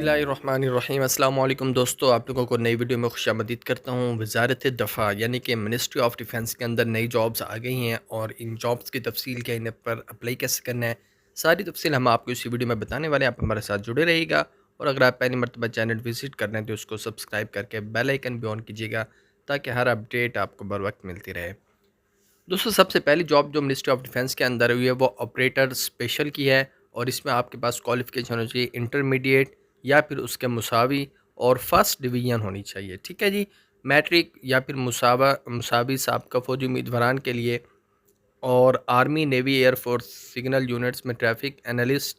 बिस्मिल्लाहिर्रहमानिर्रहीम। अस्सलाम वालेकुम दोस्तों, आप लोगों को नई वीडियो में खुशामदीद करता हूँ। वज़ारत दफ़ा यानी कि मिनिस्ट्री ऑफ डिफेंस के अंदर नई जॉब्स आ गई हैं और इन जॉब्स की तफसील क्या, इन पर अप्लाई कैसे करना है, सारी तफसील हम आपको इसी वीडियो में बताने वाले हैं। आप हमारे साथ जुड़े रहिएगा और अगर आप पहली मरतबा चैनल विज़िट कर रहे हैं तो उसको सब्सक्राइब करके बेल आइकन भी ऑन कीजिएगा ताकि हर अपडेट आपको बर वक्त मिलती रहे। दोस्तों, सबसे पहली जॉब जो मिनिस्ट्री ऑफ डिफेंस के अंदर हुई है वो ऑपरेटर स्पेशल की है और इसमें आपके पास क्वालिफिकेशन होनी चाहिए इंटरमीडिएट या फिर उसके मुसावी और फर्स्ट डिवीजन होनी चाहिए। ठीक है जी। मैट्रिक या फिर मुसावी साबका फौजी उम्मीदवारान के लिए और army navy air force signal units में ट्रैफिक एनालिस्ट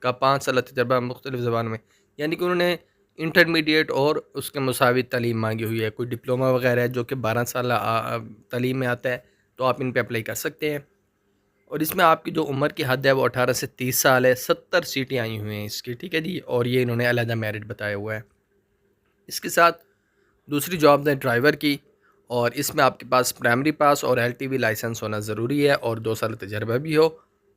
का 5 साल तजर्बा मुख्तलिफ ज़बान में, यानी कि उन्होंने इंटरमीडिएट और उसके मुसावी तालीम मांगी हुई है। कोई डिप्लोमा वगैरह है जो कि 12 साल तालीम में आता है, तो आप इन पे अप्लाई कर सकते हैं। और इसमें आपकी जो उम्र की हद है वो 18 से 30 साल है। 70 सीटें आई हुई हैं इसकी। ठीक है जी। और ये इन्होंने अलहदा मेरिट बताया हुआ है। इसके साथ दूसरी जॉब है ड्राइवर की और इसमें आपके पास प्राइमरी पास और एलटीवी लाइसेंस होना ज़रूरी है और 2 साल तजर्बा भी हो।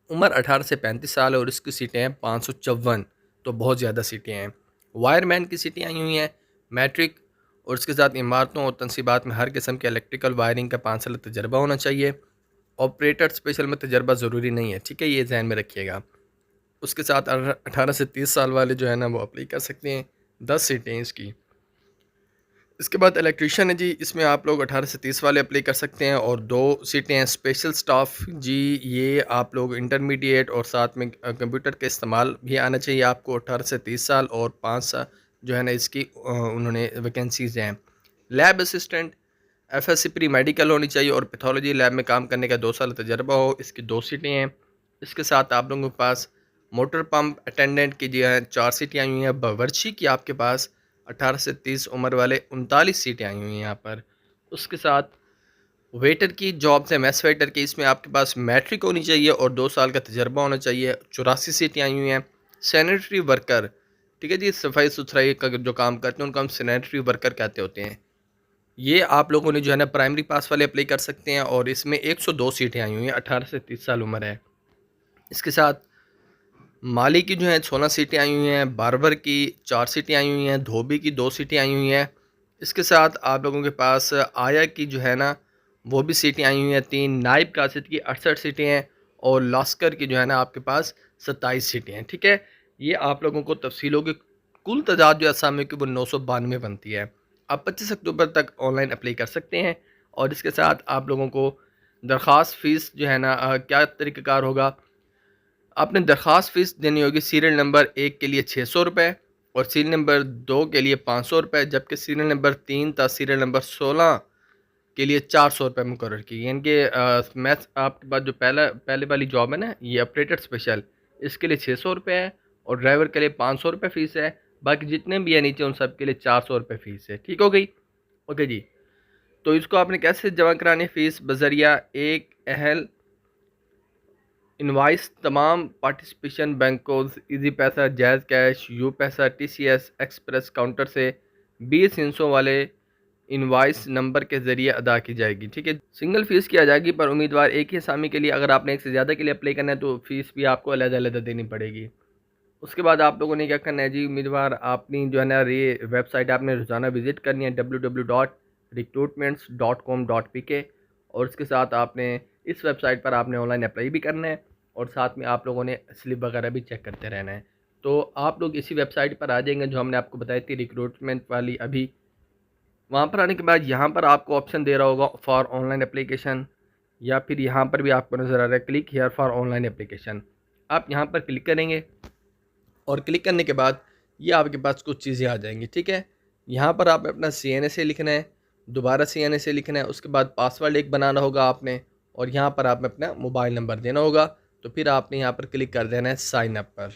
उम्र 18 से 35 साल है और इसकी सीटें हैं 554, तो बहुत ज़्यादा सीटें हैं। वायरमैन की सीटें आई हुई हैं। मैट्रिक और इसके साथ इमारतों और तनसीबात में हर किस्म के इलेक्ट्रिकल वायरिंग का 5 साल तजर्बा होना चाहिए। ऑपरेटर स्पेशल में तजर्बा ज़रूरी नहीं है। ठीक है, ये ध्यान में रखिएगा। उसके साथ 18 से 30 साल वाले जो है ना वो अप्लाई कर सकते हैं। 10 सीटें हैं इसकी। इसके बाद इलेक्ट्रीशियन है जी, इसमें आप लोग 18 से 30 वाले अप्लाई कर सकते हैं और 2 सीटें हैं स्पेशल स्टाफ जी। ये आप लोग इंटरमीडिएट और साथ में कंप्यूटर का इस्तेमाल भी आना चाहिए आपको। 18 से 30 साल और 5 साल जो है ना इसकी उन्होंने वैकेंसीज हैं। Lab assistant FSc pre medical होनी चाहिए और पैथोलॉजी लैब में काम करने का 2 साल तजर्बा हो। इसकी 2 सीटें हैं। इसके साथ आप लोगों के पास मोटर पंप अटेंडेंट की जो है 4 सीटें आई हुई हैं। बावर्ची की आपके पास 18 से 30 उम्र वाले 39 सीटें आई हुई हैं यहाँ पर। उसके साथ वेटर की जॉब से मेस वेटर की, इसमें आपके पास मैट्रिक होनी चाहिए और 2 साल का तजर्बा होना चाहिए। 84 सीटें आई हुई हैं। सैनिटरी वर्कर, ठीक है जी, सफाई सुथराई का जो काम करते हैं उनको हम सैनिटरी वर्कर कहते होते हैं। ये आप लोगों ने जो है ना प्राइमरी पास वाले अप्लाई कर सकते हैं और इसमें 102 सीटें आई हुई हैं। 18 से 30 साल उम्र है। इसके साथ माली की जो है 16 सीटें आई हुई हैं। बार्बर की 4 सीटें आई हुई हैं। धोबी की 2 सीटें आई हुई हैं। इसके साथ आप लोगों के पास आया की जो है ना वो भी सीटें आई हुई हैं 3। नायब कासिद की 68 सीटें हैं और लास्कर की जो है ना आपके पास 27 सीटें हैं। ठीक है, ये आप लोगों को तफसीलों की कुल तादाद जो असामी की वो 992 बनती है। आप 25 अक्टूबर तक ऑनलाइन अप्लाई कर सकते हैं और इसके साथ आप लोगों को दरख्वास्त फ़ीस जो है ना क्या तरीक़ाकार होगा। आपने दरख्वास्त फ़ीस देनी होगी सीरियल नंबर 1 के लिए 600 रुपये और सीरियल नंबर 2 के लिए 500 रुपये, जबकि सीरियल नंबर 3 था सीरियल नंबर 16 के लिए 400 रुपये मुकर्रर की। यानी कि मैथ आपके पास जो पहले वाली जॉब है ना ये ऑपरेटर स्पेशल, इसके लिए 600 रुपये है और ड्राइवर के लिए 500 रुपये फ़ीस है। बाकी जितने भी है नीचे उन सब के लिए 400 रुपये फ़ीस है। ठीक हो गई? ओके जी। तो इसको आपने कैसे जमा करानी फ़ीस? बज़रिया एक अहल इनवाइस तमाम पार्टिसिपेशन बैंकों इजी पैसा, जैज़ कैश, यू पैसा, टीसीएस एक्सप्रेस काउंटर से 20 हिस्सों वाले इनवाइस नंबर के ज़रिए अदा की जाएगी। ठीक है, सिंगल फ़ीस की आ जाएगी पर उम्मीदवार एक ही असामी के लिए, अगर आपने एक से ज़्यादा के लिए अप्लाई करना है तो फ़ीस भी आपको अलग-अलग देनी पड़ेगी। उसके बाद आप लोगों ने क्या करना है जी, उम्मीदवार अपनी जो है ना ये वेबसाइट आपने रोज़ाना विज़िट करनी है www.recruitments.com.pk और इसके साथ आपने इस वेबसाइट पर आपने ऑनलाइन अप्लाई भी करना है और साथ में आप लोगों ने स्लिप वगैरह भी चेक करते रहना है। तो आप लोग इसी वेबसाइट पर आ जाएंगे जो हमने आपको बताई थी रिक्रूटमेंट वाली अभी। वहाँ पर आने के बाद यहाँ पर आपको ऑप्शन दे रहा होगा फॉर ऑनलाइन एप्लीकेशन या फिर यहाँ पर भी आपको नज़र आ रहा है click here for online application. आप यहाँ पर क्लिक करेंगे और क्लिक करने के बाद ये आपके पास कुछ चीज़ें आ जाएंगी। ठीक है, यहाँ पर आप अपना CNA लिखना है, दोबारा CNA लिखना है, उसके बाद पासवर्ड एक बनाना होगा आपने और यहाँ पर आपने अपना मोबाइल नंबर देना होगा। तो फिर आपने यहाँ पर क्लिक कर देना है साइन अप पर।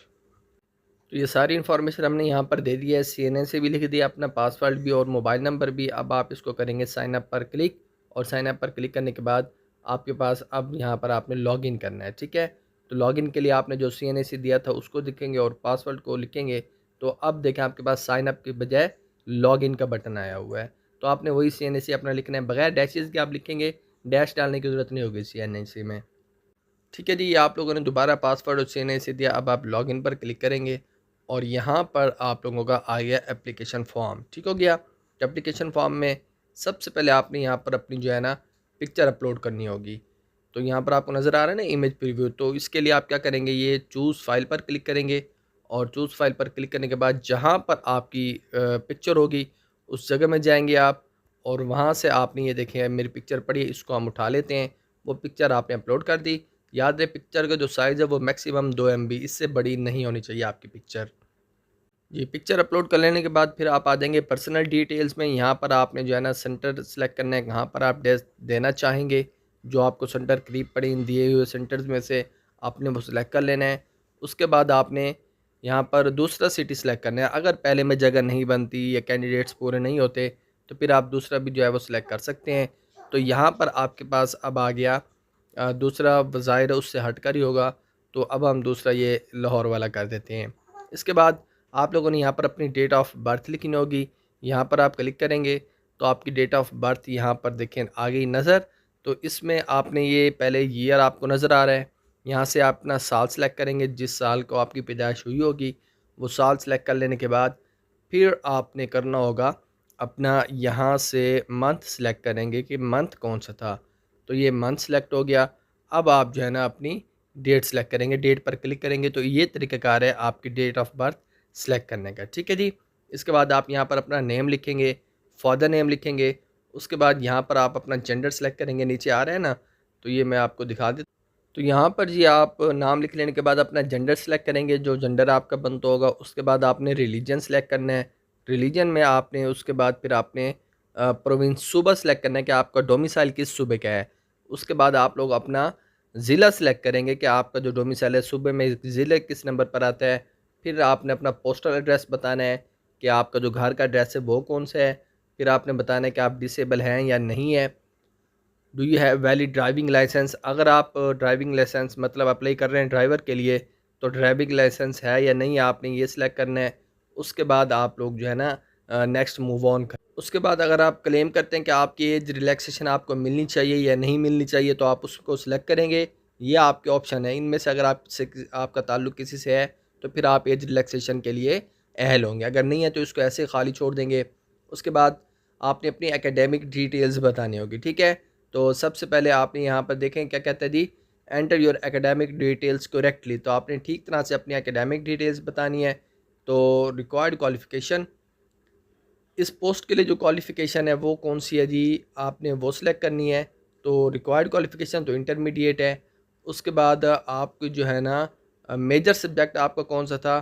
तो ये सारी इन्फॉर्मेशन हमने यहाँ पर दे दी है। CNA भी लिख दिया, अपना पासवर्ड भी और मोबाइल नंबर भी। अब आप इसको करेंगे साइन अप पर क्लिक और साइन अप पर क्लिक करने के बाद आपके पास अब यहाँ पर आपने लॉगिन करना है। ठीक है, तो लॉगिन के लिए आपने जो CNA दिया था उसको लिखेंगे और पासवर्ड को लिखेंगे। तो अब देखें आपके पास साइन अप के बजाय लॉगिन का बटन आया हुआ है। तो आपने वही CNA अपना लिखना है, बगैर डैशेज़ के आप लिखेंगे, डैश डालने की ज़रूरत नहीं होगी CNA में। ठीक है जी, ये आप लोगों ने दोबारा पासवर्ड और CNA दिया। अब आप लॉगिन पर क्लिक करेंगे और यहाँ पर आप लोगों का आ गया एप्लीकेशन फॉर्म। ठीक हो गया। एप्लीकेशन फॉर्म में सबसे पहले आपने यहाँ पर अपनी जो है ना पिक्चर अपलोड करनी होगी। तो यहाँ पर आपको नज़र आ रहा है ना इमेज प्रीव्यू, तो इसके लिए आप क्या करेंगे, ये चूज़ फाइल पर क्लिक करेंगे और चूज़ फाइल पर क्लिक करने के बाद जहाँ पर आपकी पिक्चर होगी उस जगह में जाएंगे आप, और वहाँ से आपने ये देखें मेरी पिक्चर पड़ी है, इसको हम उठा लेते हैं। वो पिक्चर आपने अपलोड कर दी। याद रहे पिक्चर का जो साइज़ है वो मैक्सिमम 2 MB, इससे बड़ी नहीं होनी चाहिए आपकी पिक्चर। जी, पिक्चर अपलोड कर लेने के बाद फिर आप आ जाएंगे पर्सनल डिटेल्स में। यहाँ पर आपने जो है ना सेंटर सेलेक्ट करना है, कहाँ पर आप देना चाहेंगे। जो आपको सेंटर करीब पड़े इन दिए हुए सेंटर्स में से आपने वो सिलेक्ट कर लेना है। उसके बाद आपने यहाँ पर दूसरा सिटी सेलेक्ट करना है। अगर पहले में जगह नहीं बनती या कैंडिडेट्स पूरे नहीं होते तो फिर आप दूसरा भी जो है वो सिलेक्ट कर सकते हैं। तो यहाँ पर आपके पास अब आ गया दूसरा ज़ाहिर है उससे हटकर ही होगा, तो अब हम दूसरा ये लाहौर वाला कर देते हैं। इसके बाद आप लोगों ने यहाँ पर अपनी डेट ऑफ बर्थ लिखनी होगी। यहाँ पर आप क्लिक करेंगे तो आपकी डेट ऑफ बर्थ यहाँ पर देखें आ गई नज़र। तो इसमें आपने ये पहले ईयर आपको नज़र आ रहा है, यहाँ से आप अपना साल सेलेक्ट करेंगे, जिस साल को आपकी पैदाइश हुई होगी वो साल सेलेक्ट कर लेने के बाद फिर आपने करना होगा अपना यहाँ से मंथ सेलेक्ट करेंगे कि मंथ कौन सा था। तो ये मंथ सेलेक्ट हो गया। अब आप जो है ना अपनी डेट सेलेक्ट करेंगे, डेट पर क्लिक करेंगे तो ये तरीक़ाकार है आपकी डेट ऑफ बर्थ सेलेक्ट करने का। ठीक है जी। इसके बाद आप यहाँ पर अपना नेम लिखेंगे, फादर नेम लिखेंगे। उसके बाद यहाँ पर आप अपना जेंडर सेलेक्ट करेंगे, नीचे आ रहा है ना, तो ये मैं आपको दिखा देता। तो यहाँ पर जी आप नाम लिख लेने के बाद अपना जेंडर सेलेक्ट करेंगे, जो जेंडर आपका बनता होगा। उसके बाद आपने रिलीजन सेलेक्ट करना है। रिलीजन में आपने उसके बाद फिर आपने प्रोविंस सूबा सेलेक्ट करना है कि आपका डोमिसाइल किस सूबे का है। उसके बाद आप लोग अपना ज़िला सेलेक्ट करेंगे कि आपका जो डोमिसाइल है सूबे में ज़िले किस नंबर पर आता है। फिर आपने अपना पोस्टल एड्रेस बताना है कि आपका जो घर का एड्रेस है वो कौन सा है। फिर आपने बताना है कि आप डिसेबल हैं या नहीं है। Do you have valid driving licence, अगर आप ड्राइविंग लाइसेंस मतलब अप्लाई कर रहे हैं ड्राइवर के लिए तो ड्राइविंग लाइसेंस है या नहीं, आपने ये सिलेक्ट करना है। उसके बाद आप लोग जो है ना नेक्स्ट मूव ऑन कर। उसके बाद अगर आप क्लेम करते हैं कि आपकी एज रिलैक्सेशन आपको मिलनी चाहिए या नहीं मिलनी चाहिए तो आप उसको सिलेक्ट करेंगे। ये आपके ऑप्शन है, इनमें से अगर आपका ताल्लुक़ किसी से है तो फिर आप एज रिलैक्सेशन के लिए अहल होंगे, अगर नहीं है तो इसको ऐसे खाली छोड़ देंगे। उसके बाद आपने अपनी एकेडमिक डिटेल्स बतानी होगी। ठीक है। तो सबसे पहले आपने यहाँ पर देखें क्या कहता है जी, enter your academic details correctly. तो आपने ठीक तरह से अपनी एकेडमिक डिटेल्स बतानी है। तो रिक्वायर्ड क्वालिफ़िकेशन, इस पोस्ट के लिए जो क्वालिफ़िकेशन है वो कौन सी है जी, आपने वो सिलेक्ट करनी है। तो रिक्वायर्ड क्वालिफ़िकेशन तो इंटरमीडिएट है। उसके बाद आपको जो है ना मेजर सब्जेक्ट आपका कौन सा था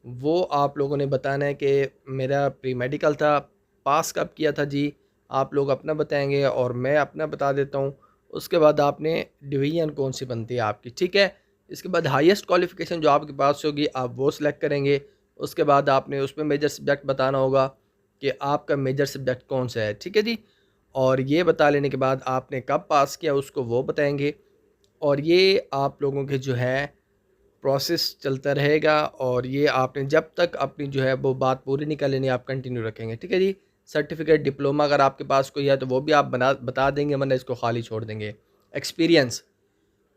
वो आप लोगों ने बताना है कि मेरा प्री मेडिकल था। पास कब किया था जी, आप लोग अपना बताएंगे और मैं अपना बता देता हूँ। उसके बाद आपने डिवीज़न कौन सी बनती है आपकी। ठीक है। इसके बाद हाईएस्ट क्वालिफ़िकेशन जो आपके पास होगी आप वो सिलेक्ट करेंगे। उसके बाद आपने उसमें मेजर सब्जेक्ट बताना होगा कि आपका मेजर सब्जेक्ट कौन सा है। ठीक है जी। और ये बता लेने के बाद आपने कब पास किया उसको वो बताएंगे। और ये आप लोगों के जो है प्रोसेस चलता रहेगा, और ये आपने जब तक अपनी जो है वो बात पूरी नहीं कर लेनी आप कंटिन्यू रखेंगे। ठीक है जी। सर्टिफिकेट डिप्लोमा अगर आपके पास कोई है तो वो भी आप बता देंगे, वरना इसको खाली छोड़ देंगे। एक्सपीरियंस,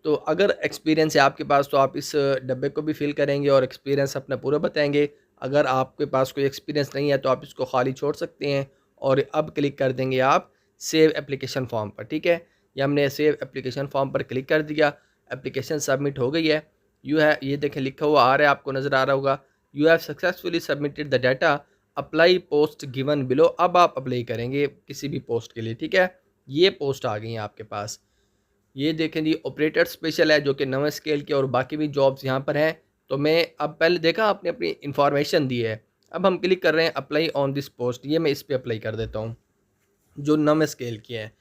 तो अगर एक्सपीरियंस है आपके पास तो आप इस डब्बे को भी फिल करेंगे और एक्सपीरियंस अपना पूरा बताएंगे। अगर आपके पास कोई एक्सपीरियंस नहीं है तो आप इसको खाली छोड़ सकते हैं और अब क्लिक कर देंगे आप सेव एप्लीकेशन फॉर्म पर। ठीक है। ये हमने सेव एप्लीकेशन फॉर्म पर क्लिक कर दिया, एप्लीकेशन सबमिट हो गई है। यू है ये देखें लिखा हुआ आ रहा है, आपको नज़र आ रहा होगा, you have successfully submitted the data, apply post given below. अब आप अप्लाई करेंगे किसी भी पोस्ट के लिए। ठीक है। ये पोस्ट आ गई हैं आपके पास। ये देखें जी ऑपरेटर स्पेशल है जो कि 9वें स्केल के, और बाकी भी जॉब्स यहाँ पर हैं। तो मैं अब पहले देखा आपने अपनी इन्फॉर्मेशन दी है, अब हम क्लिक कर रहे हैं अप्लाई ऑन दिस पोस्ट। ये मैं इस पर अप्लाई कर देता हूँ जो 9वें स्केल की है।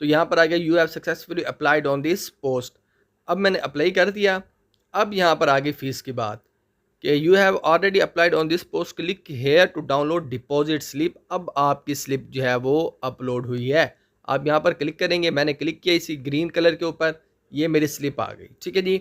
तो यहाँ पर आ गया you have successfully applied on this post. अब मैंने अप्लाई कर दिया। अब यहाँ पर आ गई फ़ीस की बात कि you have already applied on this post, click here to download deposit slip. अब आपकी स्लिप जो है वो अपलोड हुई है। आप यहाँ पर क्लिक करेंगे, मैंने क्लिक किया इसी ग्रीन कलर के ऊपर, ये मेरी स्लिप आ गई। ठीक है जी।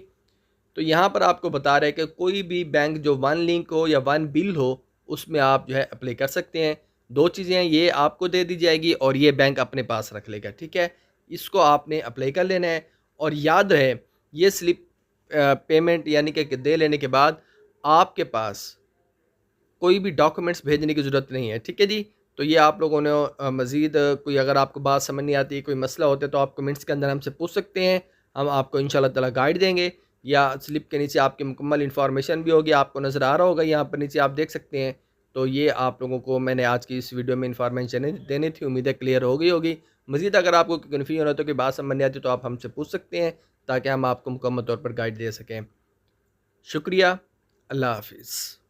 तो यहाँ पर आपको बता रहे हैं कि कोई भी बैंक जो वन लिंक हो या वन बिल हो उसमें आप जो है अप्लाई कर सकते हैं। दो चीज़ें हैं, ये आपको दे दी जाएगी और ये बैंक अपने पास रख लेगा। ठीक है। इसको आपने अप्लाई कर लेना है। और याद रहे ये स्लिप पेमेंट यानी कि दे लेने के बाद आपके पास कोई भी डॉक्यूमेंट्स भेजने की ज़रूरत नहीं है, ठीक है जी? तो ये आप लोगों ने मज़ीद कोई अगर आपको बात समझ नहीं आती, कोई मसला होता है तो आप कमेंट्स के अंदर हमसे पूछ सकते हैं। हम आपको इंशाअल्लाह ताला गाइड देंगे या स्लिप के नीचे आपकी मुकम्मल इन्फॉर्मेशन भी होगी, आपको नज़र आ रहा होगा यहाँ पर नीचे आप देख सकते हैं। तो ये आप लोगों को मैंने आज की इस वीडियो में इन्फॉर्मेशन देनी थी, उम्मीद है क्लियर हो गई होगी। मज़ीद अगर आपको कोई कन्फ्यूजन हो तो कोई बात समझ नहीं आती तो आप हमसे पूछ सकते हैं, ताकि हम आपको मुकम्मल तौर पर गाइड दे सकें। शुक्रिया, अल्लाह हाफ़िज़।